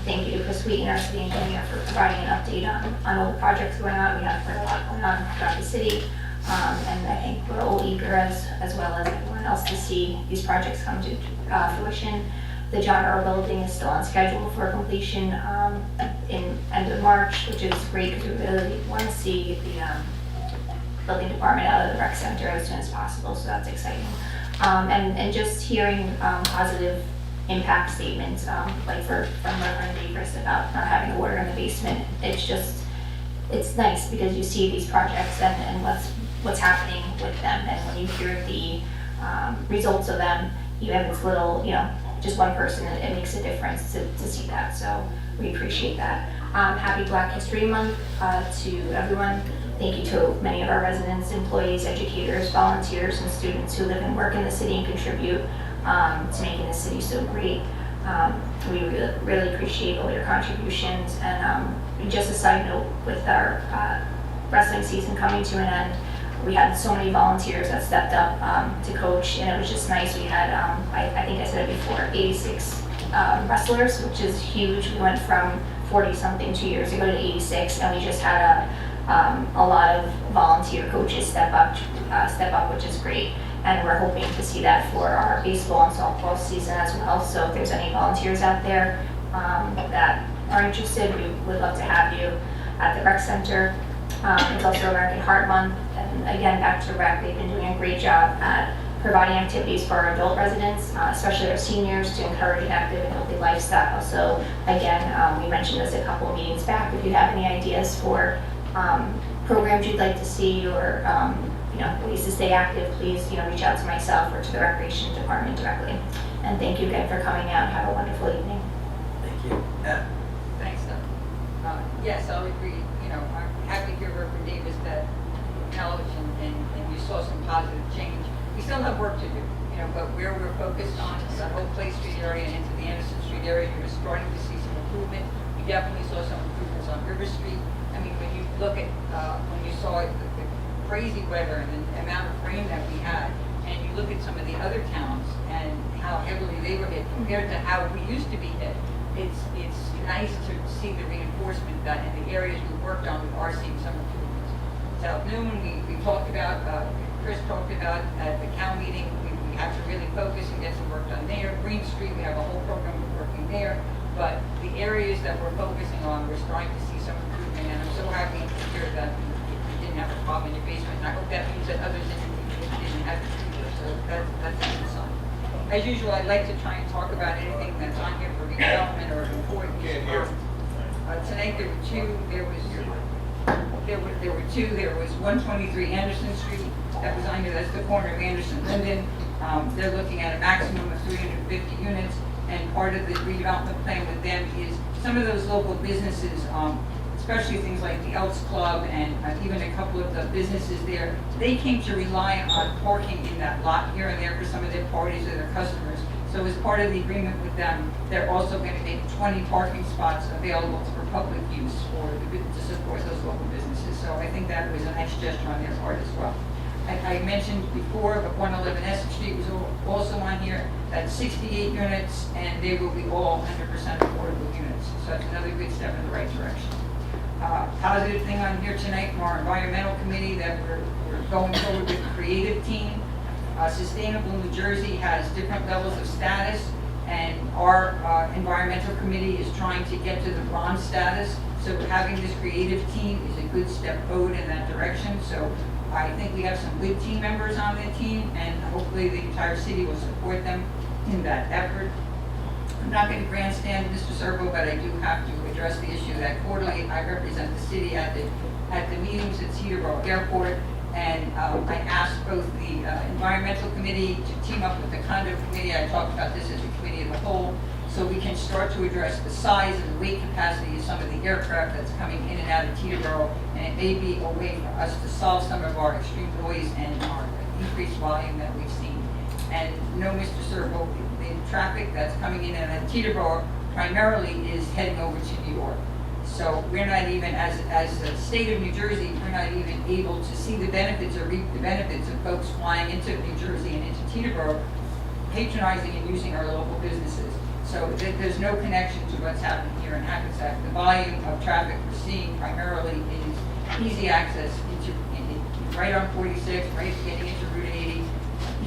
Thank you to Chris Wheaton, our city engineer, for providing an update on all the projects going on. We have quite a lot going on throughout the city. And I think we're all eager, as well as everyone else, to see these projects come to fruition. The John Earl building is still on schedule for completion in end of March, which is great because we really want to see the building department out of the rec center as soon as possible, so that's exciting. And just hearing positive impact statements, like from Reverend Davis about not having water in the basement. It's nice because you see these projects and what's happening with them, and when you hear the results of them, even if it's little, just one person, it makes a difference to see that, so we appreciate that. Happy Black History Month to everyone. Thank you to many of our residents, employees, educators, volunteers, and students who live and work in the city and contribute to making the city so great. We really appreciate all your contributions, and just a side note, with our wrestling season coming to an end, we had so many volunteers that stepped up to coach, and it was just nice. We had, I think I said it before, 86 wrestlers, which is huge. We went from 40-something 2 years ago to 86, and we just had a lot of volunteer coaches step up, which is great. And we're hoping to see that for our baseball and softball season as well. So if there's any volunteers out there that are interested, we would love to have you at the rec center. It's also American Heart Month, and And again, back to rec, they've been doing a great job at providing activities for our adult residents, especially our seniors, to encourage an active and healthy lifestyle. So again, we mentioned this a couple of meetings back. If you have any ideas for programs you'd like to see or ways to stay active, please reach out to myself or to the recreation department directly. And thank you again for coming out. Have a wonderful evening. Thank you. Yeah. Thanks, Doug. Yes, I'll agree, I'm happy to hear Reverend Davis that acknowledge and you saw some positive change. We still have work to do, but where we're focused on is the Hope Place Street area and into the Anderson Street area, you're starting to see some improvement. We definitely saw some improvements on River Street. I mean, when you look at, when you saw the crazy weather and the amount of rain that we had, and you look at some of the other towns and how heavily they were hit compared to how we used to be hit, it's nice to see the reinforcement that in the areas we worked on, we are seeing some improvements. South Newman, we talked about, Chris talked about at the CAL meeting, we have to really focus and get some work done there. Green Street, we have a whole program working there, but the areas that we're focusing on, we're starting to see some improvement, and I'm so happy to hear that you didn't have a problem in your basement, and I hope that means that others didn't have to do this, so that's a good sign. As usual, I'd like to try and talk about anything that's on here for redevelopment or important. Tonight there were two. There was 123 Anderson Street that was on here. That's the corner of Anderson and Linden. They're looking at a maximum of 350 units, and part of the redevelopment plan with them is some of those local businesses, especially things like the Elks Club and even a couple of the businesses there, they came to rely on parking in that lot here and there for some of their parties or their customers. So as part of the agreement with them, they're also going to make 20 parking spots available for public use to support those local businesses. So I think that was a nice gesture on their part as well. I mentioned before, but 111 Essex Street was also on here. That's 68 units, and they will be all 100% affordable units. So that's another good step in the right direction. Positive thing on here tonight from our environmental committee that we're going forward with a creative team. Sustainable New Jersey has different levels of status, and our environmental committee is trying to get to the bronze status. So having this creative team is a good step forward in that direction. So I think we have some good team members on the team, and hopefully the entire city will support them in that effort. I'm not going to grandstand Mr. Servo, but I do have to address the issue that quarterly I represent the city at the meetings at Teterboro Airport, and I asked both the environmental committee to team up with the condo committee. I talked about this as a committee of the whole, so we can start to address the size and the weight capacity of some of the aircraft that's coming in and out of Teterboro, and it may be a way for us to solve some of our extreme noise and our increased volume that we've seen. And no, Mr. Servo, the traffic that's coming in and out of Teterboro primarily is heading over to New York. So we're not even, as the state of New Jersey, we're not even able to see the benefits or reap the benefits of folks flying into New Jersey and into Teterboro, patronizing and using our local businesses. So there's no connection to what's happening here in Hackensack. The volume of traffic we're seeing primarily is easy access into right on 46, right getting into Route 80,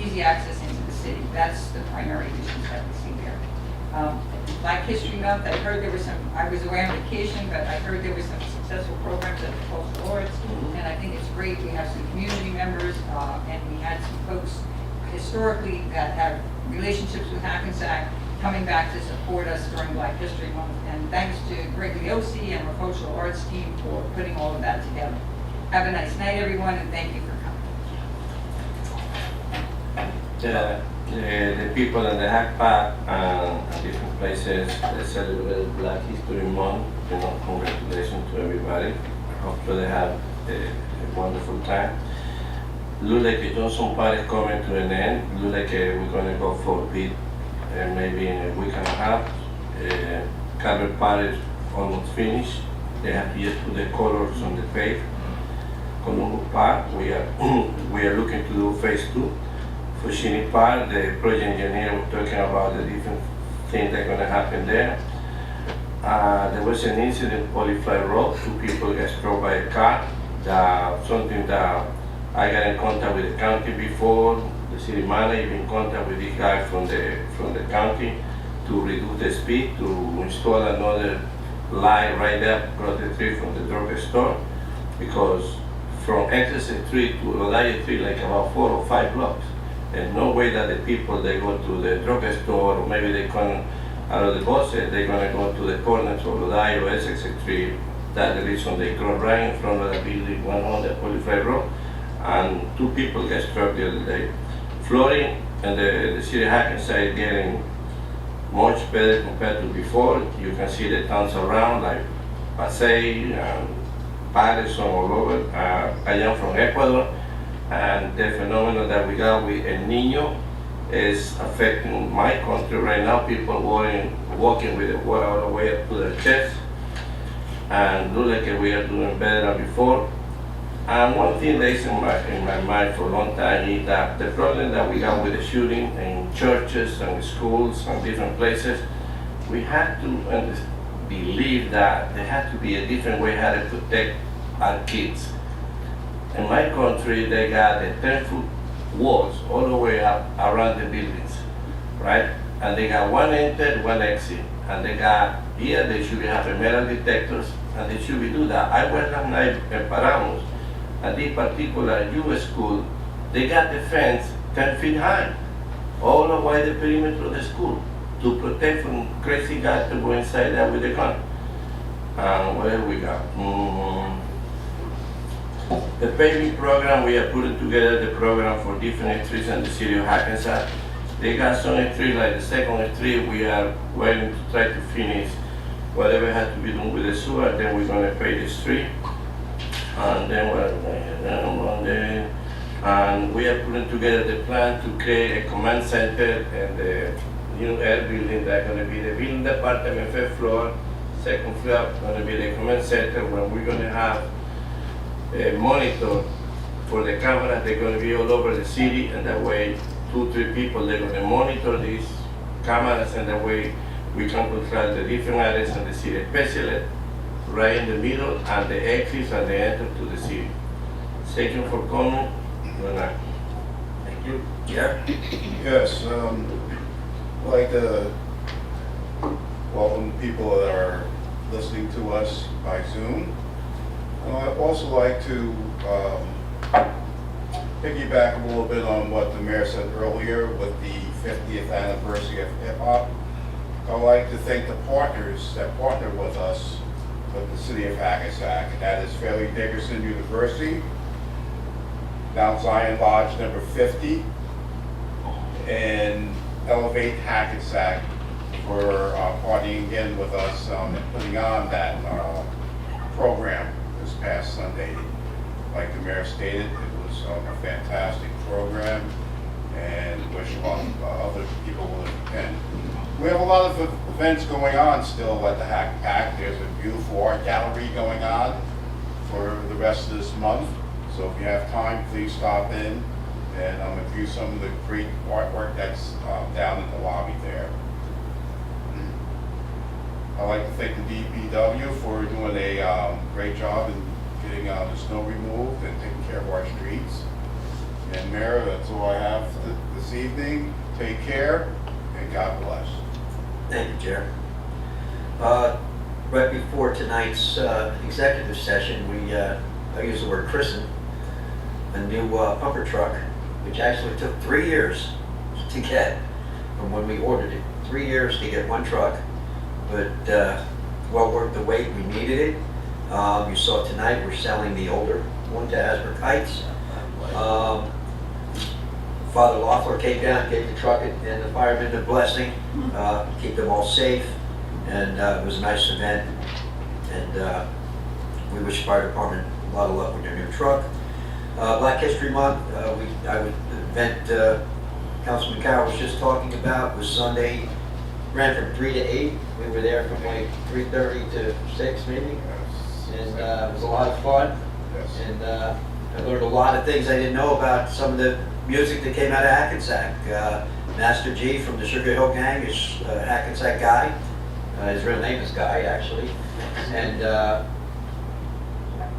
easy access into the city. That's the primary issues that we see there. Black History Month, I heard there was some, I was away on vacation, but I heard there was some successful programs at the Coastal Arts, and I think it's great. We have some community members, and we had some folks historically that have relationships with Hackensack coming back to support us during Black History Month. And thanks to Greg Leosi and our cultural arts team for putting all of that together. Have a nice night, everyone, and thank you for coming. The people in the Hackpack and different places, they celebrate Black History Month. Congratulations to everybody. Hopefully they have a wonderful time. Look like the Johnson Party is coming to an end. Look like we're going to go for a bit, maybe in a week and a half. Calvert Party is almost finished. They have to just put the colors on the pave. Columbus Park, we are looking to do phase 2. For Shinny Park, the project engineer was talking about the different things that are going to happen there. There was an incident on Polyfly Road. 2 people got struck by a car. Something that I got in contact with the county before. The city manager been in contact with this guy from the county to reduce the speed, to install another light right there across the street from the drugstore, because from Hackensack Street to Lodaya Street like about 4 or 5 blocks. There's no way that the people, they go to the drugstore, or maybe they come out of the buses, they're gonna go to the corners of Lodaya or Essex Street. That's the reason they go right in front of the building, one on the Polyfry Road, and 2 people get struck the other day. Flooding and the city of Hackensack is getting much better compared to before. You can see the towns around like Pasay, Patterson all over. I am from Ecuador, and the phenomenon that we got with El Nino is affecting my country right now. People walking with the water all the way up to their chest, and look like we are doing better than before. And one thing that is in my mind for a long time is that the problem that we got with the shooting in churches and schools and different places, we have to believe that there has to be a different way how to protect our kids. In my country, they got the 10-foot walls all the way up around the buildings, right? And they got one enter, one exit. And they got, here they should be having metal detectors, and they should be do that. I went last night in Paramos, and this particular US school, they got the fence 10 feet high, all the way the perimeter of the school, to protect from crazy guys to go inside there with a gun. What else we got? The paving program, we are putting together the program for different streets in the city of Hackensack. They got some streets, like the second street, we are waiting to try to finish whatever has to be done with the sewer, then we're gonna pay the street. And then and we are putting together the plan to create a command center and the new air building that's gonna be the building department, 5th floor, 2nd floor, gonna be the command center where we're gonna have a monitor for the cameras. They're gonna be all over the city, and that way 2-3 people, they're gonna monitor these cameras, and that way we can control the different areas in the city, especially right in the middle and the exits and the entrance to the city. Thank you for coming. Good night. Thank you. Jared? Yes, I'd like to welcome the people that are listening to us by Zoom. I'd also like to piggyback a little bit on what the mayor said earlier with the 50th anniversary of hip hop. I'd like to thank the partners that partner with us with the city of Hackensack, and that is Fairleigh Dickinson University, Mount Zion Lodge number 50, and Elevate Hackensack for partnering again with us and putting on that program this past Sunday. Like the mayor stated, it was a fantastic program, and wish a lot of other people would attend. We have a lot of events going on still at the Hack Pack. There's a beautiful art gallery going on for the rest of this month. So if you have time, please stop in and view some of the great artwork that's down in the lobby there. I'd like to thank the DPW for doing a great job in getting the snow removed and taking care of our streets. And Mayor, that's all I have this evening. Take care and God bless. Thank you, Jared. Right before tonight's executive session, I use the word christen, a new pumper truck, which actually took 3 years to get from when we ordered it. 3 years to get one truck, but well worth the wait. We needed it. You saw tonight we're selling the older one to Asbury Heights. Father Loeffler came down, gave the truck and the firemen a blessing, keep them all safe, and it was a nice event. And we wish the fire department a lot of luck with their new truck. Black History Month, event Councilman Carroll was just talking about was Sunday, ran from 3 to 8. We were there from like 3:30 to 6 maybe, and it was a lot of fun. And I learned a lot of things I didn't know about some of the music that came out of Hackensack. Master G from the Sugar Hill Gang is a Hackensack guy. His real name is Guy, actually. And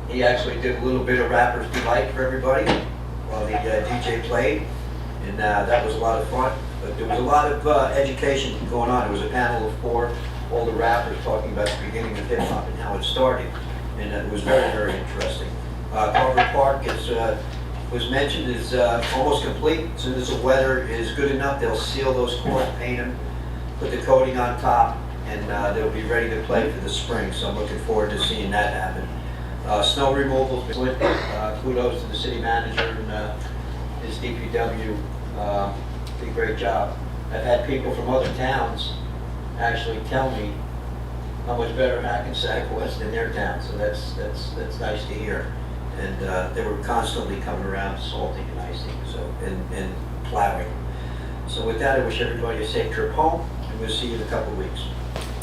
he actually did a little bit of Rapper's Delight for everybody while the DJ played. And that was a lot of fun. But there was a lot of education going on. There was a panel of 4 older rappers talking about the beginning of hip hop and how it started. And it was very, very interesting. Carver Park is, was mentioned, is almost complete. As soon as the weather is good enough, they'll seal those courts, paint them, put the coating on top, and they'll be ready to play for the spring. So I'm looking forward to seeing that happen. Snow removal's been good. Kudos to the city manager and his DPW. Did a great job. I've had people from other towns actually tell me how much better Hackensack was than their town, so that's nice to hear. And they were constantly coming around salting and icing, so, and plowing. So with that, I wish everybody a safe trip home, and we'll see you in a couple of weeks.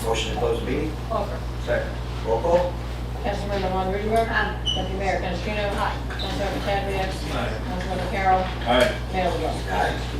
Motion to close the meeting? Offer. Second. Roll call? Councilmember Von Rudenberg. Deputy Mayor Canestrino. Councilmember Chad Dance. Councilmember Carroll. Aye. Mayor LaBrus. Aye.